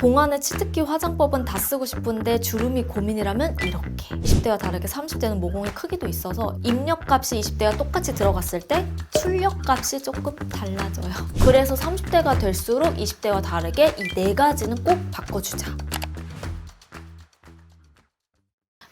동안의 치트키 화장법은 다 쓰고 싶은데 주름이 고민이라면 이렇게. 20대와 다르게 30대는 모공의 크기도 있어서 입력값이 20대와 똑같이 들어갔을 때 출력값이 조금 달라져요. 그래서 30대가 될수록 20대와 다르게 이 4가지는 꼭 바꿔주자.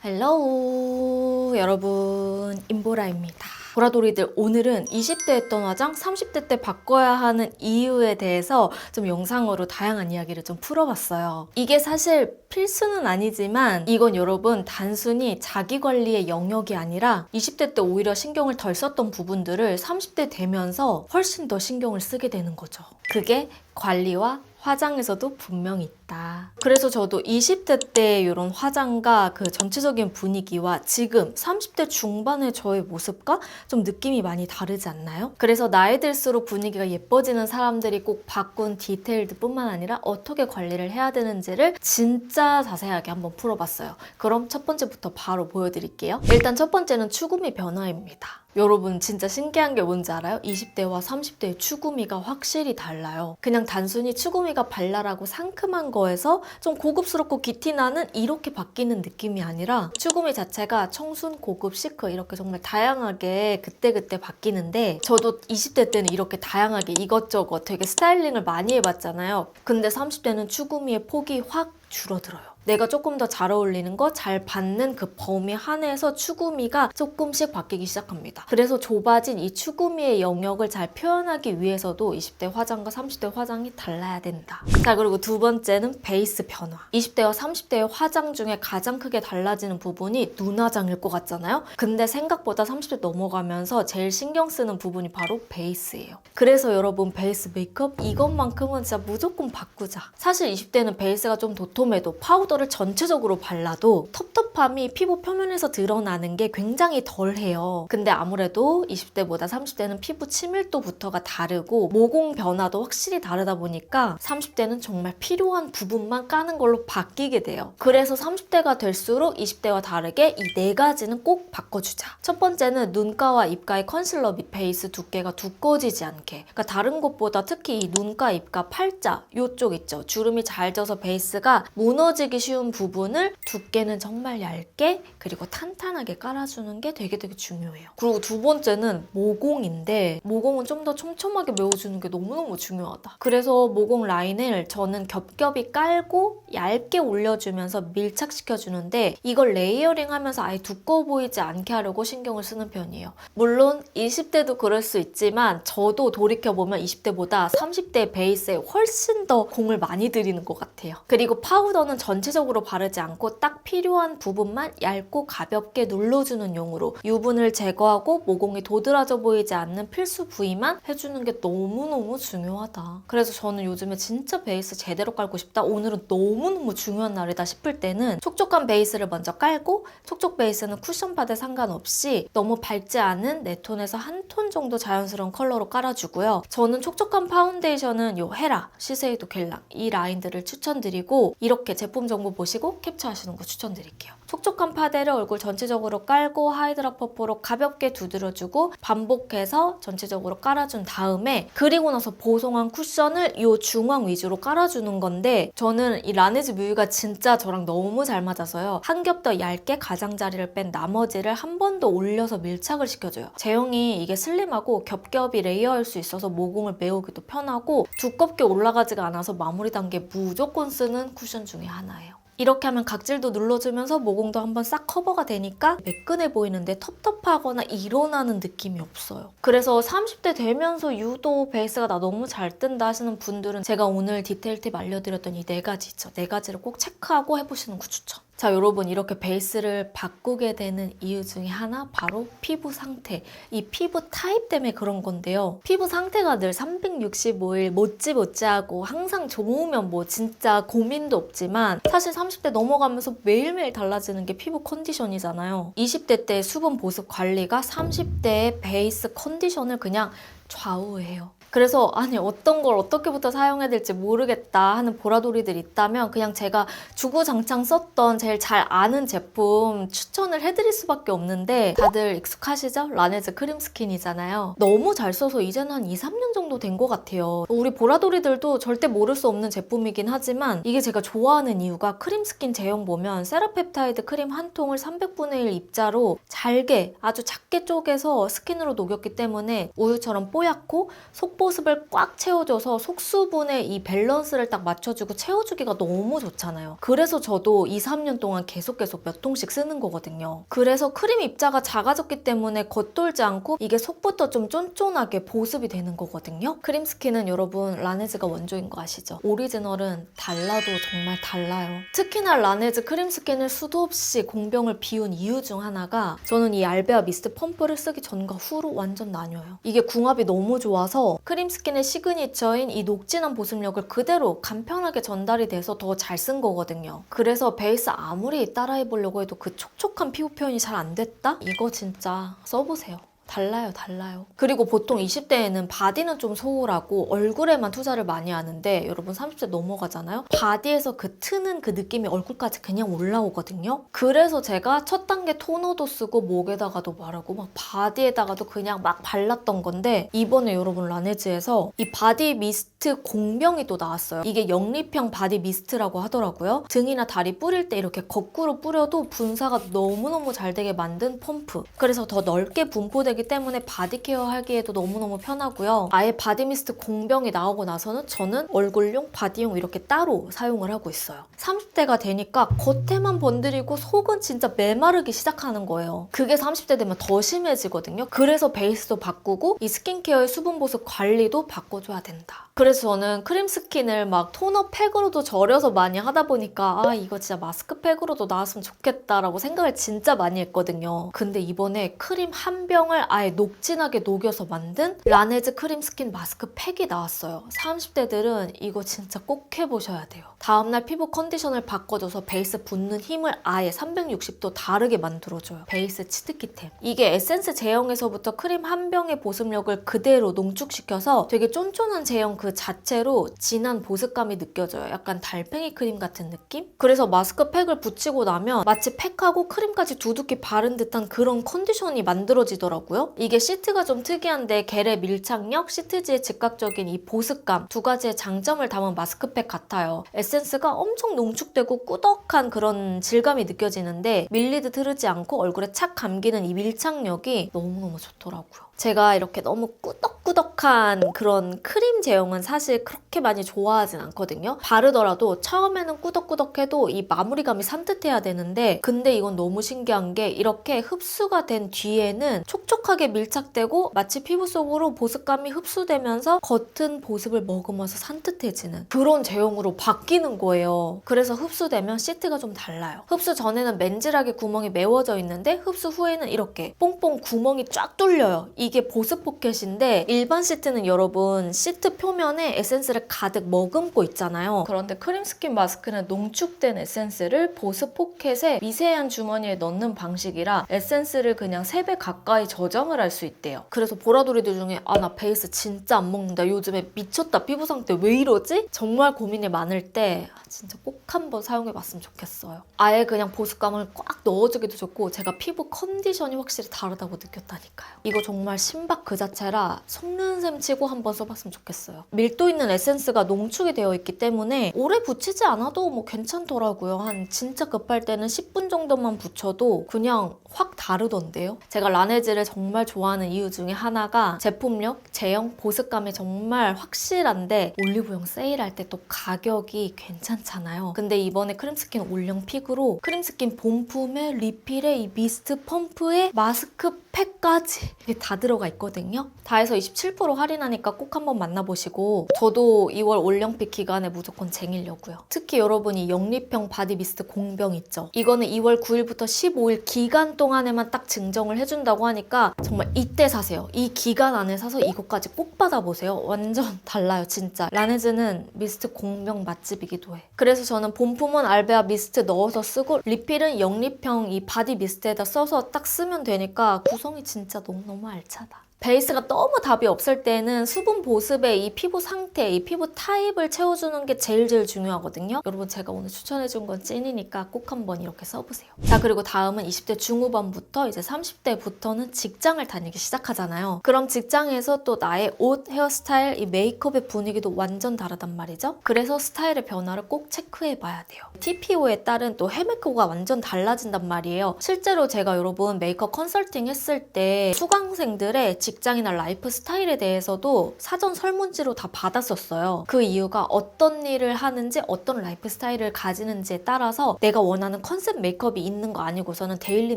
헬로우 여러분, 임보라입니다. 보라돌이들, 오늘은 20대 했던 화장 30대 때 바꿔야 하는 이유에 대해서 좀 영상으로 다양한 이야기를 좀 풀어봤어요. 이게 사실 필수는 아니지만 이건 여러분 단순히 자기관리의 영역이 아니라 20대 때 오히려 신경을 덜 썼던 부분들을 30대 되면서 훨씬 더 신경을 쓰게 되는 거죠. 그게 관리와 화장에서도 분명히 있다. 그래서 저도 20대 때 이런 화장과 그 전체적인 분위기와 지금 30대 중반의 저의 모습과 좀 느낌이 많이 다르지 않나요? 그래서 나이 들수록 분위기가 예뻐지는 사람들이 꼭 바꾼 디테일드 뿐만 아니라 어떻게 관리를 해야 되는지를 진짜 자세하게 한번 풀어봤어요. 그럼 첫 번째부터 바로 보여드릴게요. 일단 첫 번째는 추구미 변화입니다. 여러분 진짜 신기한 게 뭔지 알아요? 20대와 30대의 추구미가 확실히 달라요. 그냥 단순히 추구미가 발랄하고 상큼한 거에서 좀 고급스럽고 귀티나는 이렇게 바뀌는 느낌이 아니라 추구미 자체가 청순, 고급, 시크 이렇게 정말 다양하게 그때그때 바뀌는데 저도 20대 때는 이렇게 다양하게 이것저것 되게 스타일링을 많이 해봤잖아요. 근데 30대는 추구미의 폭이 확 줄어들어요. 내가 조금 더 잘 어울리는 거, 잘 받는 그 범위 한해서 추구미가 조금씩 바뀌기 시작합니다. 그래서 좁아진 이 추구미의 영역을 잘 표현하기 위해서도 20대 화장과 30대 화장이 달라야 된다. 자, 그리고 두 번째는 베이스 변화. 20대와 30대의 화장 중에 가장 크게 달라지는 부분이 눈화장일 것 같잖아요? 근데 생각보다 30대 넘어가면서 제일 신경 쓰는 부분이 바로 베이스예요. 그래서 여러분 베이스 메이크업 이것만큼은 진짜 무조건 바꾸자. 사실 20대는 베이스가 좀 도톰해도 파우더를 전체적으로 발라도 텁텁함이 피부 표면에서 드러나는 게 굉장히 덜해요. 근데 아무래도 20대보다 30대는 피부 친밀도부터가 다르고 모공 변화도 확실히 다르다 보니까 30대는 정말 필요한 부분만 까는 걸로 바뀌게 돼요. 그래서 30대가 될수록 20대와 다르게 이 4가지는 꼭 바꿔주자. 첫 번째는 눈가와 입가의 컨실러 및 베이스 두께가 두꺼워지지 않게. 그러니까 다른 곳보다 특히 이 눈가, 입가, 팔자 이쪽 있죠. 주름이 잘 져서 베이스가 무너지기 쉬운 부분을 두께는 정말 얇게 그리고 탄탄하게 깔아주는 게 되게 중요해요. 그리고 두 번째는 모공인데 모공은 좀 더 촘촘하게 메워주는 게 너무너무 중요하다. 그래서 모공 라인을 저는 겹겹이 깔고 얇게 올려주면서 밀착시켜주는데 이걸 레이어링 하면서 아예 두꺼워 보이지 않게 하려고 신경을 쓰는 편이에요. 물론 20대도 그럴 수 있지만 저도 돌이켜보면 20대보다 30대 베이스에 훨씬 더 공을 많이 들이는 것 같아요. 그리고 파우더는 전체적으로 바르지 않고 딱 필요한 부분만 얇고 가볍게 눌러주는 용으로 유분을 제거하고 모공이 도드라져 보이지 않는 필수 부위만 해주는 게 너무너무 중요하다. 그래서 저는 요즘에 진짜 베이스 제대로 깔고 싶다. 오늘은 너무너무 중요한 날이다 싶을 때는 촉촉한 베이스를 먼저 깔고 촉촉 베이스는 쿠션 파데 상관없이 너무 밝지 않은 내 톤에서 한 톤 정도 자연스러운 컬러로 깔아주고요. 저는 촉촉한 파운데이션은 요 헤라, 시세이도 겔랑 이 라인들을 추천드리고 이렇게 제품 정보 보시고 캡처하시는 거 추천드릴게요. 촉촉한 파데를 얼굴 전체적으로 깔고 하이드라 퍼프로 가볍게 두드려주고 반복해서 전체적으로 깔아준 다음에 그리고 나서 보송한 쿠션을 이 중앙 위주로 깔아주는 건데 저는 이 라네즈 뮤유가 진짜 저랑 너무 잘 맞아서요. 한 겹 더 얇게 가장자리를 뺀 나머지를 한 번 더 올려서 밀착을 시켜줘요. 제형이 이게 슬림하고 겹겹이 레이어할 수 있어서 모공을 메우기도 편하고 두껍게 올라가지가 않아서 마무리 단계에 무조건 쓰는 쿠션 중에 하나예요. 이렇게 하면 각질도 눌러주면서 모공도 한번 싹 커버가 되니까 매끈해 보이는데 텁텁하거나 일어나는 느낌이 없어요. 그래서 30대 되면서 유독 베이스가 나 너무 잘 뜬다 하시는 분들은 제가 오늘 디테일 팁 알려드렸던 이 4가지 있죠. 4가지를 꼭 체크하고 해보시는 거 추천. 자, 여러분 이렇게 베이스를 바꾸게 되는 이유 중에 하나 바로 피부 상태. 이 피부 타입 때문에 그런 건데요. 피부 상태가 늘 365일 못지못지하고 항상 좋으면 뭐 진짜 고민도 없지만 사실 30대 넘어가면서 매일매일 달라지는 게 피부 컨디션이잖아요. 20대 때 수분 보습 관리가 30대의 베이스 컨디션을 그냥 좌우해요. 그래서 아니 어떤 걸 어떻게부터 사용해야 될지 모르겠다 하는 보라돌이들 있다면 그냥 제가 주구장창 썼던 제일 잘 아는 제품 추천을 해드릴 수밖에 없는데 다들 익숙하시죠? 라네즈 크림 스킨이잖아요. 너무 잘 써서 이제는 한 2, 3년 정도 된 것 같아요. 우리 보라돌이들도 절대 모를 수 없는 제품이긴 하지만 이게 제가 좋아하는 이유가 크림 스킨 제형 보면 세라펩타이드 크림 한 통을 300분의 1 입자로 잘게 아주 작게 쪼개서 스킨으로 녹였기 때문에 우유처럼 뽀얗고 속보습을 꽉 채워줘서 속수분의 이 밸런스를 딱 맞춰주고 채워주기가 너무 좋잖아요. 그래서 저도 2, 3년 동안 계속 몇 통씩 쓰는 거거든요. 그래서 크림 입자가 작아졌기 때문에 겉돌지 않고 이게 속부터 좀 쫀쫀하게 보습이 되는 거거든요. 크림 스킨은 여러분 라네즈가 원조인 거 아시죠? 오리지널은 달라도 정말 달라요. 특히나 라네즈 크림 스킨을 수도 없이 공병을 비운 이유 중 하나가 저는 이 알베아 미스트 펌프를 쓰기 전과 후로 완전 나뉘어요. 이게 궁합이 너무 좋아서 크림 스킨의 시그니처인 이 녹진한 보습력을 그대로 간편하게 전달이 돼서 더 잘 쓴 거거든요. 그래서 베이스 아무리 따라해보려고 해도 그 촉촉한 피부 표현이 잘 안 됐다? 이거 진짜 써보세요. 달라요. 그리고 보통 20대에는 바디는 좀 소홀하고 얼굴에만 투자를 많이 하는데 여러분 30대 넘어가잖아요? 바디에서 그 트는 그 느낌이 얼굴까지 그냥 올라오거든요? 그래서 제가 첫 단계 토너도 쓰고 목에다가도 바르고 막 바디에다가도 그냥 막 발랐던 건데 이번에 여러분 라네즈에서 이 바디 미스트 공병이 또 나왔어요. 이게 영립형 바디 미스트라고 하더라고요. 등이나 다리 뿌릴 때 이렇게 거꾸로 뿌려도 분사가 너무너무 잘 되게 만든 펌프. 그래서 더 넓게 분포되기 때문에 바디케어 하기에도 너무너무 편하고요. 아예 바디 미스트 공병이 나오고 나서는 저는 얼굴용, 바디용 이렇게 따로 사용을 하고 있어요. 30대가 되니까 겉에만 번들이고 속은 진짜 메마르기 시작하는 거예요. 그게 30대 되면 더 심해지거든요. 그래서 베이스도 바꾸고 이 스킨케어의 수분 보습 관리도 바꿔줘야 된다. 그래서 저는 크림 스킨을 막 토너 팩으로도 절여서 많이 하다 보니까 아 이거 진짜 마스크팩으로도 나왔으면 좋겠다라고 생각을 진짜 많이 했거든요. 근데 이번에 크림 한 병을 아예 녹진하게 녹여서 만든 라네즈 크림 스킨 마스크팩이 나왔어요. 30대들은 이거 진짜 꼭 해보셔야 돼요. 다음날 피부 컨디션을 바꿔줘서 베이스 붙는 힘을 아예 360도 다르게 만들어줘요. 베이스 치트키템. 이게 에센스 제형에서부터 크림 한 병의 보습력을 그대로 농축시켜서 되게 쫀쫀한 제형 그 자체로 진한 보습감이 느껴져요. 약간 달팽이 크림 같은 느낌? 그래서 마스크팩을 붙이고 나면 마치 팩하고 크림까지 두둑히 바른 듯한 그런 컨디션이 만들어지더라고요. 이게 시트가 좀 특이한데 겔의 밀착력, 시트지의 즉각적인 이 보습감 두 가지의 장점을 담은 마스크팩 같아요. 에센스가 엄청 농축되고 꾸덕한 그런 질감이 느껴지는데 밀리듯 흐르지 않고 얼굴에 착 감기는 이 밀착력이 너무너무 좋더라고요. 제가 이렇게 너무 꾸덕꾸덕한 그런 크림 제형은 사실 그렇게 많이 좋아하진 않거든요. 바르더라도 처음에는 꾸덕꾸덕해도 이 마무리감이 산뜻해야 되는데 근데 이건 너무 신기한 게 이렇게 흡수가 된 뒤에는 촉촉하게 밀착되고 마치 피부 속으로 보습감이 흡수되면서 겉은 보습을 머금어서 산뜻해지는 그런 제형으로 바뀌는 거예요. 그래서 흡수되면 시트가 좀 달라요. 흡수 전에는 맨질하게 구멍이 메워져 있는데 흡수 후에는 이렇게 뽕뽕 구멍이 쫙 뚫려요. 이게 보습 포켓인데 일반 시트는 여러분 시트 표면에 에센스를 가득 머금고 있잖아요. 그런데 크림 스킨 마스크는 농축된 에센스를 보습 포켓에 미세한 주머니에 넣는 방식이라 에센스를 그냥 3배 가까이 저장을 할 수 있대요. 그래서 보라돌이들 중에 아 나 베이스 진짜 안 먹는다. 요즘에 미쳤다. 피부 상태 왜 이러지? 정말 고민이 많을 때 진짜 꼭 한번 사용해봤으면 좋겠어요. 아예 그냥 보습감을 꽉 넣어주기도 좋고 제가 피부 컨디션이 확실히 다르다고 느꼈다니까요. 이거 정말 신박 그 자체라 속는 셈 치고 한번 써봤으면 좋겠어요. 밀도 있는 에센스가 농축이 되어 있기 때문에 오래 붙이지 않아도 뭐 괜찮더라고요. 한 진짜 급할 때는 10분 정도만 붙여도 그냥 확 다르던데요. 제가 라네즈를 정말 좋아하는 이유 중에 하나가 제품력, 제형, 보습감이 정말 확실한데 올리브영 세일할 때 또 가격이 괜찮잖아요. 근데 이번에 크림스킨 올영 픽으로 크림스킨 본품에 리필에 이 미스트 펌프에 마스크팩까지 이게 다 들어가 있거든요. 다 해서 27% 할인하니까 꼭 한번 만나보시고 저도 2월 올영픽 기간에 무조건 쟁이려고요. 특히 여러분이 영립형 바디 미스트 공병 있죠? 이거는 2월 9일부터 15일 기간 동안에만 딱 증정을 해준다고 하니까 정말 이때 사세요. 이 기간 안에 사서 이것까지 꼭 받아보세요. 완전 달라요, 진짜. 라네즈는 미스트 공병 맛집이기도 해. 그래서 저는 본품은 알베아 미스트 넣어서 쓰고 리필은 영립형 이 바디 미스트에다 써서 딱 쓰면 되니까 구성이 진짜 너무너무 알차다. 베이스가 너무 답이 없을 때는 수분 보습에 이 피부 상태, 이 피부 타입을 채워주는 게 제일 중요하거든요. 여러분 제가 오늘 추천해준 건 찐이니까 꼭 한번 이렇게 써보세요. 자, 그리고 다음은 20대 중후반부터 이제 30대부터는 직장을 다니기 시작하잖아요. 그럼 직장에서 또 나의 옷, 헤어스타일, 이 메이크업의 분위기도 완전 다르단 말이죠. 그래서 스타일의 변화를 꼭 체크해봐야 돼요. TPO에 따른 또 헤메코가 완전 달라진단 말이에요. 실제로 제가 여러분 메이크업 컨설팅 했을 때 수강생들의 직장이나 라이프 스타일에 대해서도 사전 설문지로 다 받았었어요. 그 이유가 어떤 일을 하는지 어떤 라이프 스타일을 가지는지에 따라서 내가 원하는 컨셉 메이크업이 있는 거 아니고서는 데일리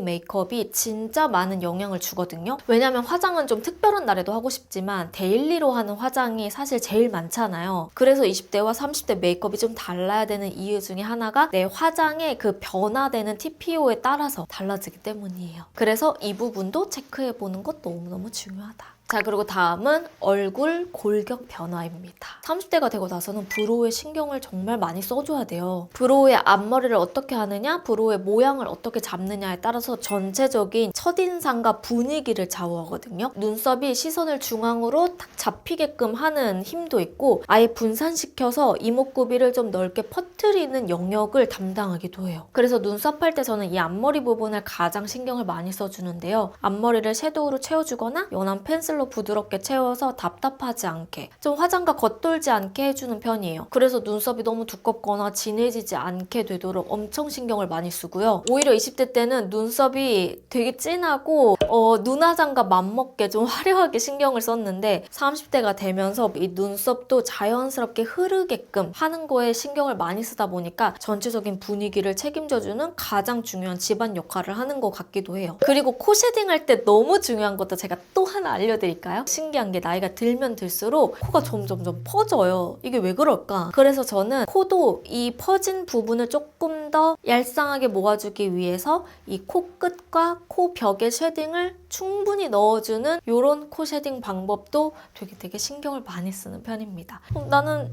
메이크업이 진짜 많은 영향을 주거든요. 왜냐면 화장은 좀 특별한 날에도 하고 싶지만 데일리로 하는 화장이 사실 제일 많잖아요. 그래서 20대와 30대 메이크업이 좀 달라야 되는 이유 중에 하나가 내 화장의 그 변화되는 TPO에 따라서 달라지기 때문이에요. 그래서 이 부분도 체크해보는 것 너무너무 중요하다. 자, 그리고 다음은 얼굴 골격 변화입니다. 30대가 되고 나서는 브로우에 신경을 정말 많이 써줘야 돼요. 브로우의 앞머리를 어떻게 하느냐, 브로우의 모양을 어떻게 잡느냐에 따라서 전체적인 첫인상과 분위기를 좌우하거든요. 눈썹이 시선을 중앙으로 딱 잡히게끔 하는 힘도 있고 아예 분산시켜서 이목구비를 좀 넓게 퍼뜨리는 영역을 담당하기도 해요. 그래서 눈썹 할 때 저는 이 앞머리 부분을 가장 신경을 많이 써주는데요. 앞머리를 섀도우로 채워주거나 연한 펜슬 부드럽게 채워서 답답하지 않게 좀 화장과 겉돌지 않게 해주는 편이에요. 그래서 눈썹이 너무 두껍거나 진해지지 않게 되도록 엄청 신경을 많이 쓰고요. 오히려 20대 때는 눈썹이 되게 진하고 눈화장과 맞먹게 좀 화려하게 신경을 썼는데 30대가 되면서 이 눈썹도 자연스럽게 흐르게끔 하는 거에 신경을 많이 쓰다 보니까 전체적인 분위기를 책임져주는 가장 중요한 집안 역할을 하는 것 같기도 해요. 그리고 코 쉐딩 할 때 너무 중요한 것도 제가 또 하나 알려드릴게요. 신기한 게 나이가 들면 들수록 코가 점점 퍼져요. 이게 왜 그럴까? 그래서 저는 코도 이 퍼진 부분을 조금 더 얄쌍하게 모아주기 위해서 이 코끝과 코 벽에 쉐딩을 충분히 넣어주는 이런 코 쉐딩 방법도 되게 신경을 많이 쓰는 편입니다. 나는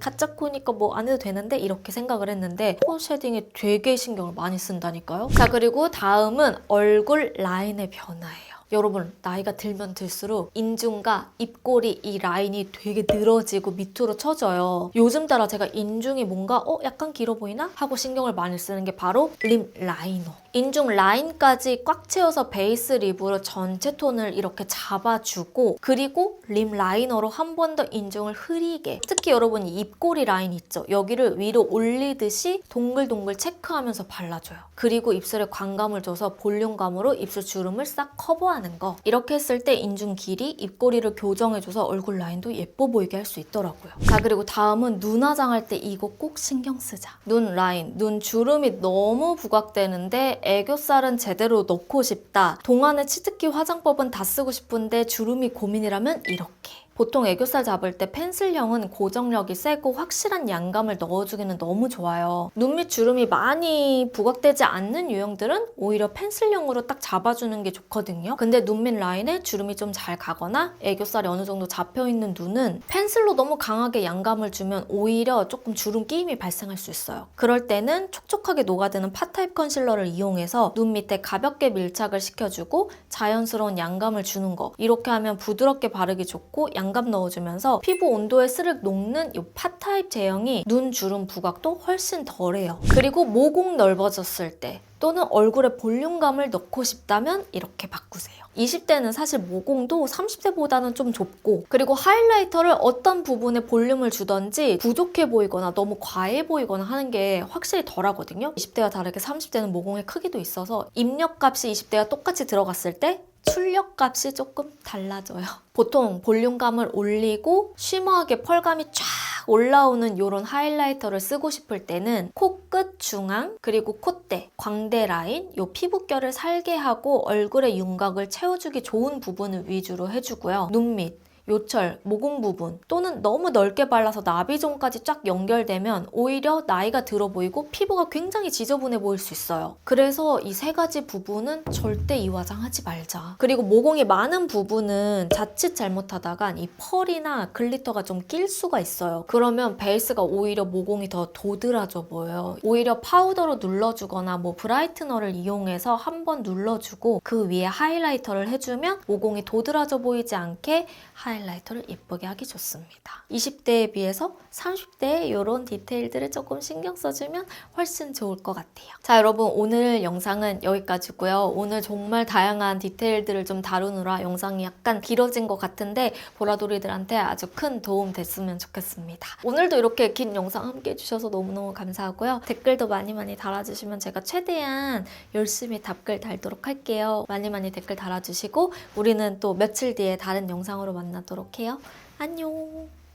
가짜 코니까 뭐 안 해도 되는데 이렇게 생각을 했는데 코 쉐딩에 되게 신경을 많이 쓴다니까요. 자, 그리고 다음은 얼굴 라인의 변화예요. 여러분 나이가 들면 들수록 인중과 입꼬리 이 라인이 되게 늘어지고 밑으로 처져요. 요즘 따라 제가 인중이 뭔가 약간 길어 보이나? 하고 신경을 많이 쓰는 게 바로 립 라이너. 인중 라인까지 꽉 채워서 베이스 립으로 전체 톤을 이렇게 잡아주고 그리고 립 라이너로 한 번 더 인중을 흐리게 특히 여러분 이 입꼬리 라인 있죠? 여기를 위로 올리듯이 동글동글 체크하면서 발라줘요. 그리고 입술에 광감을 줘서 볼륨감으로 입술 주름을 싹 커버하는 거. 이렇게 했을 때 인중 길이, 입꼬리를 교정해줘서 얼굴 라인도 예뻐 보이게 할 수 있더라고요. 자, 그리고 다음은 눈 화장할 때 이거 꼭 신경 쓰자. 눈 라인, 눈 주름이 너무 부각되는데 애교살은 제대로 넣고 싶다. 동안의 치트키 화장법은 다 쓰고 싶은데 주름이 고민이라면 이렇게. 보통 애교살 잡을 때 펜슬형은 고정력이 세고 확실한 양감을 넣어주기는 너무 좋아요. 눈 밑 주름이 많이 부각되지 않는 유형들은 오히려 펜슬형으로 딱 잡아주는 게 좋거든요. 근데 눈 밑 라인에 주름이 좀 잘 가거나 애교살이 어느 정도 잡혀있는 눈은 펜슬로 너무 강하게 양감을 주면 오히려 조금 주름 끼임이 발생할 수 있어요. 그럴 때는 촉촉하게 녹아드는 팟타입 컨실러를 이용해서 눈 밑에 가볍게 밀착을 시켜주고 자연스러운 양감을 주는 거. 이렇게 하면 부드럽게 바르기 좋고 양감 넣어주면서 피부 온도에 스르륵 녹는 이 팟타입 제형이 눈 주름 부각도 훨씬 덜해요. 그리고 모공 넓어졌을 때 또는 얼굴에 볼륨감을 넣고 싶다면 이렇게 바꾸세요. 20대는 사실 모공도 30대보다는 좀 좁고 그리고 하이라이터를 어떤 부분에 볼륨을 주던지 부족해 보이거나 너무 과해 보이거나 하는 게 확실히 덜하거든요. 20대와 다르게 30대는 모공의 크기도 있어서 입력값이 20대와 똑같이 들어갔을 때 출력값이 조금 달라져요. 보통 볼륨감을 올리고 쉬머하게 펄감이 쫙 올라오는 이런 하이라이터를 쓰고 싶을 때는 코끝 중앙 그리고 콧대, 광대 라인 이 피부결을 살게 하고 얼굴의 윤곽을 채워주기 좋은 부분을 위주로 해주고요. 눈 밑 요철, 모공 부분 또는 너무 넓게 발라서 나비존까지 쫙 연결되면 오히려 나이가 들어 보이고 피부가 굉장히 지저분해 보일 수 있어요. 그래서 이 세 가지 부분은 절대 이 화장하지 말자. 그리고 모공이 많은 부분은 자칫 잘못하다가 이 펄이나 글리터가 좀 낄 수가 있어요. 그러면 베이스가 오히려 모공이 더 도드라져 보여요. 오히려 파우더로 눌러주거나 뭐 브라이트너를 이용해서 한번 눌러주고 그 위에 하이라이터를 해주면 모공이 도드라져 보이지 않게 하이라이터를 예쁘게 하기 좋습니다. 20대에 비해서 30대에 이런 디테일들을 조금 신경 써주면 훨씬 좋을 것 같아요. 자, 여러분 오늘 영상은 여기까지고요. 오늘 정말 다양한 디테일들을 좀 다루느라 영상이 약간 길어진 것 같은데 보라돌이들한테 아주 큰 도움 됐으면 좋겠습니다. 오늘도 이렇게 긴 영상 함께 해주셔서 너무너무 감사하고요. 댓글도 많이 달아주시면 제가 최대한 열심히 답글 달도록 할게요. 많이 댓글 달아주시고 우리는 또 며칠 뒤에 다른 영상으로 만나도록 해요. 안녕.